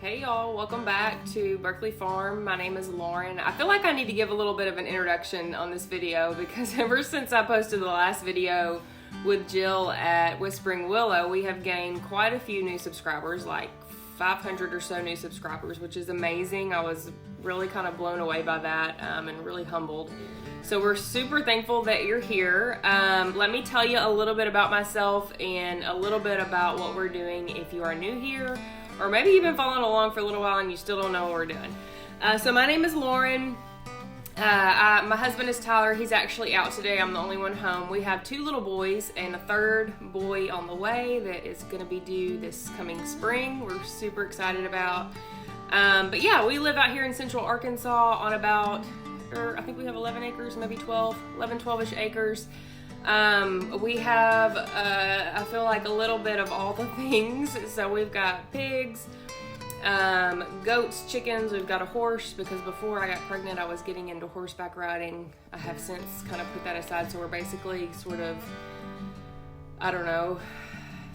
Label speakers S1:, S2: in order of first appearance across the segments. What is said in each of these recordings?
S1: Hey y'all, welcome back to Berkeley Farm. My name is Lauren. I feel like I need to give a little bit of an introduction on this video because ever since I posted the last video with Jill at Whispering Willow, we have gained quite a few new subscribers, like 500 or so new subscribers, which is amazing. I was really kind of blown away by that and really humbled. So we're super thankful that you're here. Let me tell you a little bit about myself and a little bit about what we're doing if you are new here, or maybe you've been following along for a little while and you still don't know what we're doing. So my name is Lauren. My husband is Tyler. He's actually out today. I'm the only one home. We have 2 little boys and a 3rd boy on the way that is going to be due this coming spring. We're super excited about. But yeah, we live out here in central Arkansas on about, I think we have 11 acres, maybe 12-ish acres. We have, I feel like a little bit of all the things. So we've got pigs, goats, chickens, we've got a horse, because before I got pregnant, I was getting into horseback riding. I have since kind of put that aside. So we're basically sort of, I don't know,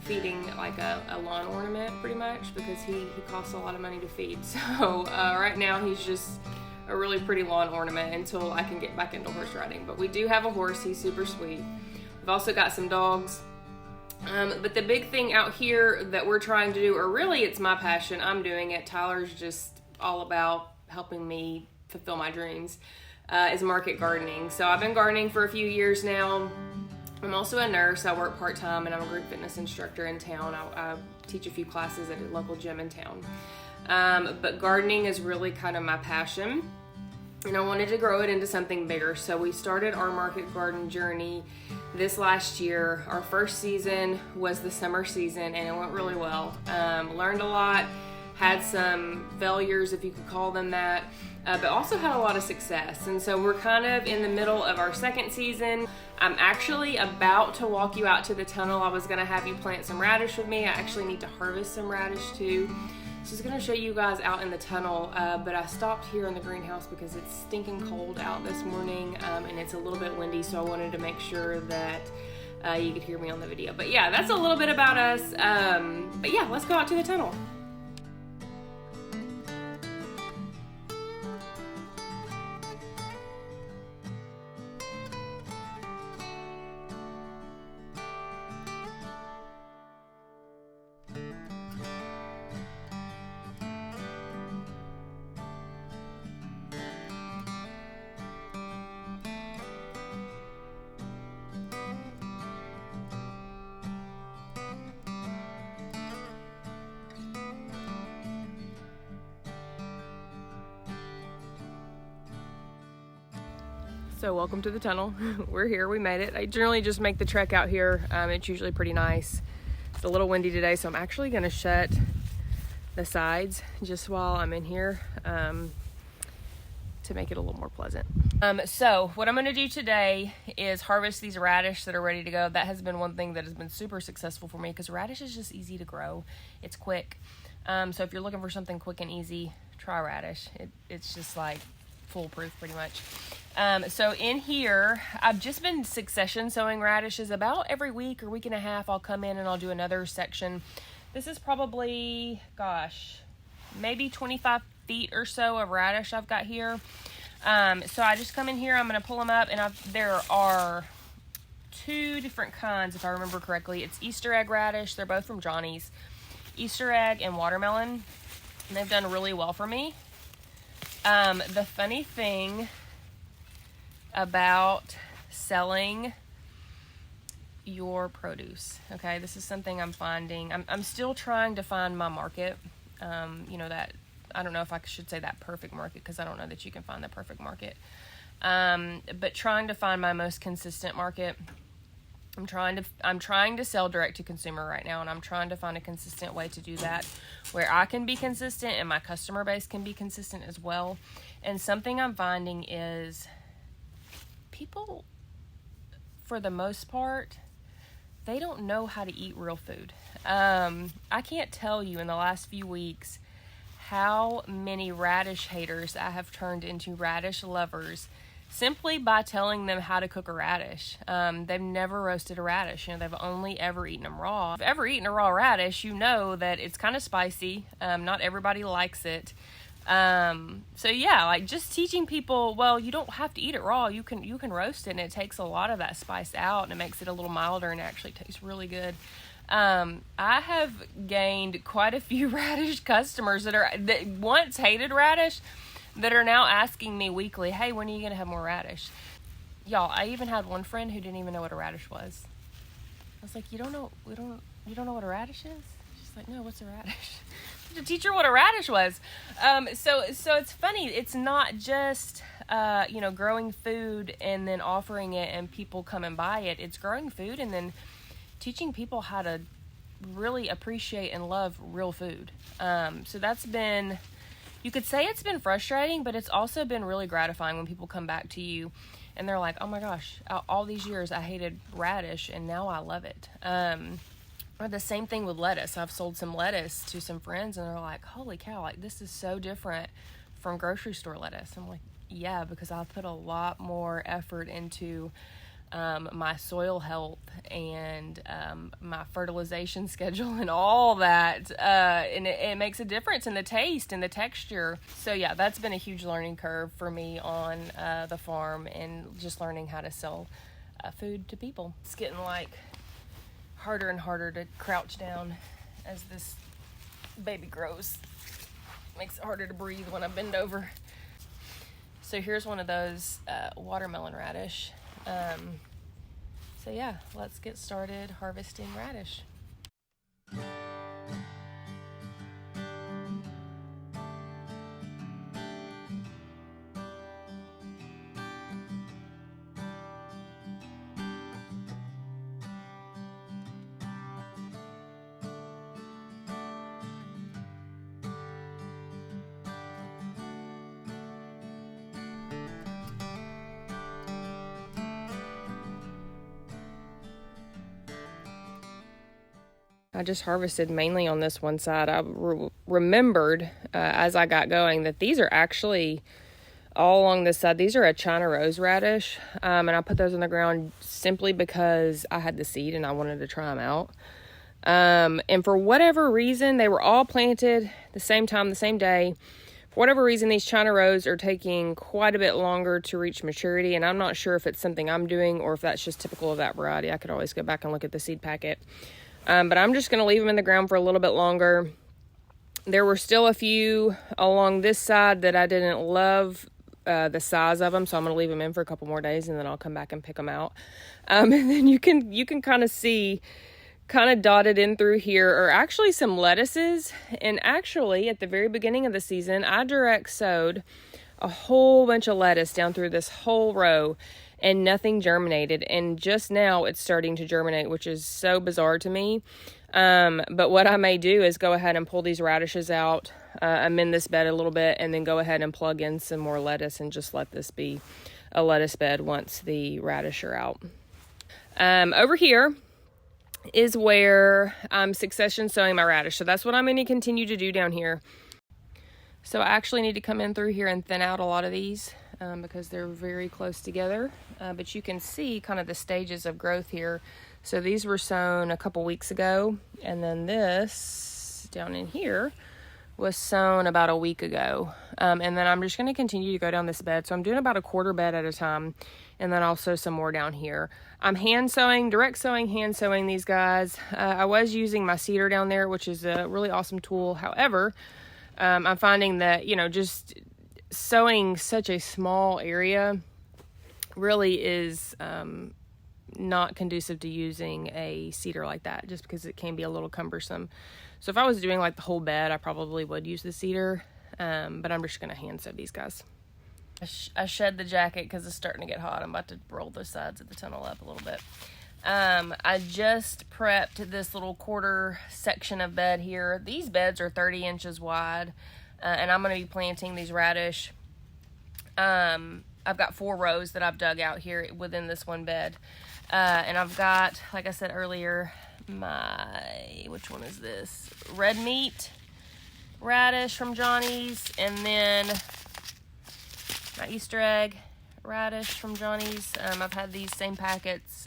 S1: feeding like a lawn ornament pretty much, because he costs a lot of money to feed. So, right now he's just a really pretty lawn ornament until I can get back into horse riding. But we do have a horse. He's super sweet. We've also got some dogs. But the big thing out here that we're trying to do, or really it's my passion, I'm doing it, Tyler's just all about helping me fulfill my dreams, is market gardening. So I've been gardening for a few years now. I'm also a nurse. I work part-time and I'm a group fitness instructor in town. I teach a few classes at a local gym in town. But gardening is really kind of my passion, and I wanted to grow it into something bigger. So we started our market garden journey this last year. Our first season was the summer season, and it went really well. Learned a lot, had some failures, if you could call them that, but also had a lot of success. And so we're kind of in the middle of our second season. I'm actually about to walk you out to the tunnel. I was going to have you plant some radish with me. I actually need to harvest some radish too. So I was going to show you guys out in the tunnel, but I stopped here in the greenhouse because it's stinking cold out this morning, and it's a little bit windy, so I wanted to make sure that you could hear me on the video. But yeah, that's a little bit about us. But yeah, let's go out to the tunnel. So welcome to the tunnel. We're here, we made it. I generally just make the trek out here. It's usually pretty nice. It's a little windy today, so I'm actually gonna shut the sides just while I'm in here to make it a little more pleasant. So what I'm gonna do today is harvest these radish that are ready to go. That has been one thing that has been super successful for me, because radish is just easy to grow. It's quick. So if you're looking for something quick and easy, try radish. It's just like foolproof pretty much. So in here, I've just been succession sowing radishes. About every week or week and a half, I'll come in and I'll do another section. This is probably, maybe 25 feet or so of radish I've got here. So I just come in here, I'm going to pull them up, and there are 2 different kinds, if I remember correctly. It's Easter egg radish. They're both from Johnny's. Easter egg and watermelon. And they've done really well for me. The funny thing about selling your produce, okay, this is something I'm finding. I'm still trying to find my market. That, I don't know if I should say that perfect market, because I don't know that you can find the perfect market. But trying to find my most consistent market. I'm trying to sell direct to consumer right now, and I'm trying to find a consistent way to do that where I can be consistent and my customer base can be consistent as well. And something I'm finding is people, for the most part, they don't know how to eat real food. I can't tell you in the last few weeks how many radish haters I have turned into radish lovers simply by telling them how to cook a radish. They've never roasted a radish. They've only ever eaten them raw. If you've ever eaten a raw radish, you know that it's kind of spicy. Not everybody likes it. So yeah, like just teaching people, well, you don't have to eat it raw. You can roast it, and it takes a lot of that spice out, and it makes it a little milder, and it actually tastes really good. I have gained quite a few radish customers that once hated radish, that are now asking me weekly, hey, when are you going to have more radish? Y'all, I even had one friend who didn't even know what a radish was. I was like, you don't know what a radish is? She's like, no, what's a radish? To teach her what a radish was. So it's funny. It's not just, growing food and then offering it and people come and buy it. It's growing food and then teaching people how to really appreciate and love real food. So that's been... You could say it's been frustrating, but it's also been really gratifying when people come back to you and they're like, oh my gosh, all these years I hated radish and now I love it. Or the same thing with lettuce. I've sold some lettuce to some friends and they're like, holy cow, like this is so different from grocery store lettuce. I'm like, yeah, because I've put a lot more effort into my soil health and my fertilization schedule and all that, and it makes a difference in the taste and the texture. So yeah, that's been a huge learning curve for me on the farm, and just learning how to sell food to people. It's getting like harder and harder to crouch down as this baby grows. Makes it harder to breathe when I bend over. So here's one of those watermelon radish. So yeah, let's get started harvesting radish. I just harvested mainly on this one side. I remembered as I got going that these are actually all along this side. These are a China rose radish, and I put those on the ground simply because I had the seed and I wanted to try them out. And for whatever reason, they were all planted the same time, the same day. For whatever reason, these China rose are taking quite a bit longer to reach maturity, and I'm not sure if it's something I'm doing or if that's just typical of that variety. I could always go back and look at the seed packet. But I'm just going to leave them in the ground for a little bit longer. There were still a few along this side that I didn't love the size of them, so I'm going to leave them in for a couple more days, and then I'll come back and pick them out. And then you can kind of see, kind of dotted in through here, are actually some lettuces. And actually, at the very beginning of the season, I direct sowed a whole bunch of lettuce down through this whole row, and nothing germinated, and just now it's starting to germinate, which is so bizarre to me. But what I may do is go ahead and pull these radishes out, amend this bed a little bit, and then go ahead and plug in some more lettuce and just let this be a lettuce bed once the radish are out. Over here is where I'm succession sowing my radish, so that's what I'm going to continue to do down here. So I actually need to come in through here and thin out a lot of these because they're very close together. But you can see kind of the stages of growth here. So these were sown a couple weeks ago, and then this down in here was sown about a week ago. And then I'm just going to continue to go down this bed. So I'm doing about a quarter bed at a time, and then also some more down here. I'm hand sowing, direct sowing, hand sowing these guys. I was using my seeder down there, which is a really awesome tool. However, I'm finding that, just sowing such a small area really is not conducive to using a seeder like that, just because it can be a little cumbersome. So if I was doing like the whole bed, I probably would use the seeder, but I'm just going to hand sow these guys. I shed the jacket because it's starting to get hot. I'm about to roll the sides of the tunnel up a little bit. I just prepped this little quarter section of bed here. These beds are 30 inches wide, and I'm going to be planting these radish. I've got 4 rows that I've dug out here within this one bed. And I've got, like I said earlier, which one is this? Red meat radish from Johnny's, and then my Easter egg radish from Johnny's. I've had these same packets.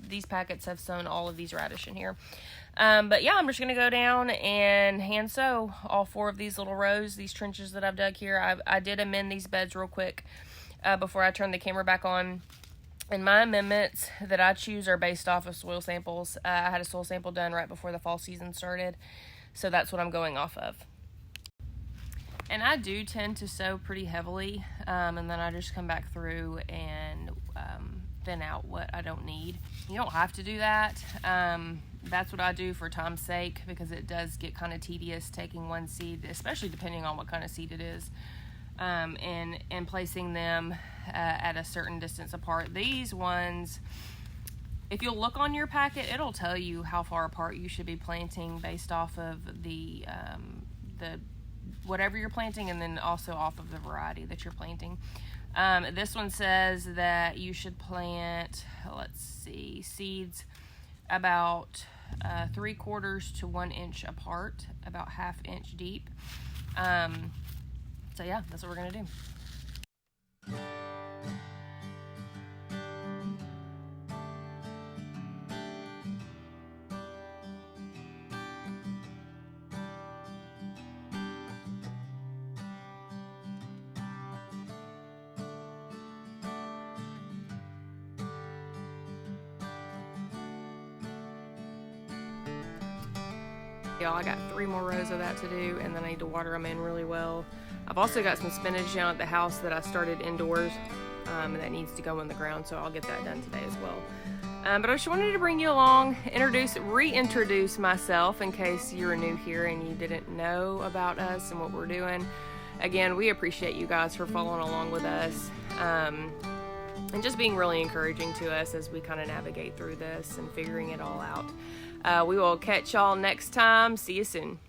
S1: These packets have sown all of these radish in here. But yeah, I'm just going to go down and hand sow all 4 of these little rows, these trenches that I've dug here. I did amend these beds real quick before I turned the camera back on. And my amendments that I choose are based off of soil samples. I had a soil sample done right before the fall season started, so that's what I'm going off of. And I do tend to sow pretty heavily, and then I just come back through and thin out what I don't need. You don't have to do that. That's what I do for time's sake, because it does get kind of tedious taking one seed, especially depending on what kind of seed it is, and placing them at a certain distance apart. These ones, if you'll look on your packet, it'll tell you how far apart you should be planting based off of the whatever you're planting, and then also off of the variety that you're planting. This one says that you should plant, let's see, seeds about 3/4 to 1 inch apart, about 1/2 inch deep. So yeah, that's what we're gonna do. Y'all, I got 3 more rows of that to do, and then I need to water them in really well. I've also got some spinach down at the house that I started indoors, and that needs to go in the ground, so I'll get that done today as well. But I just wanted to bring you along, reintroduce myself in case you're new here and you didn't know about us and what we're doing. Again, we appreciate you guys for following along with us, and just being really encouraging to us as we kind of navigate through this and figuring it all out. We will catch y'all next time. See you soon.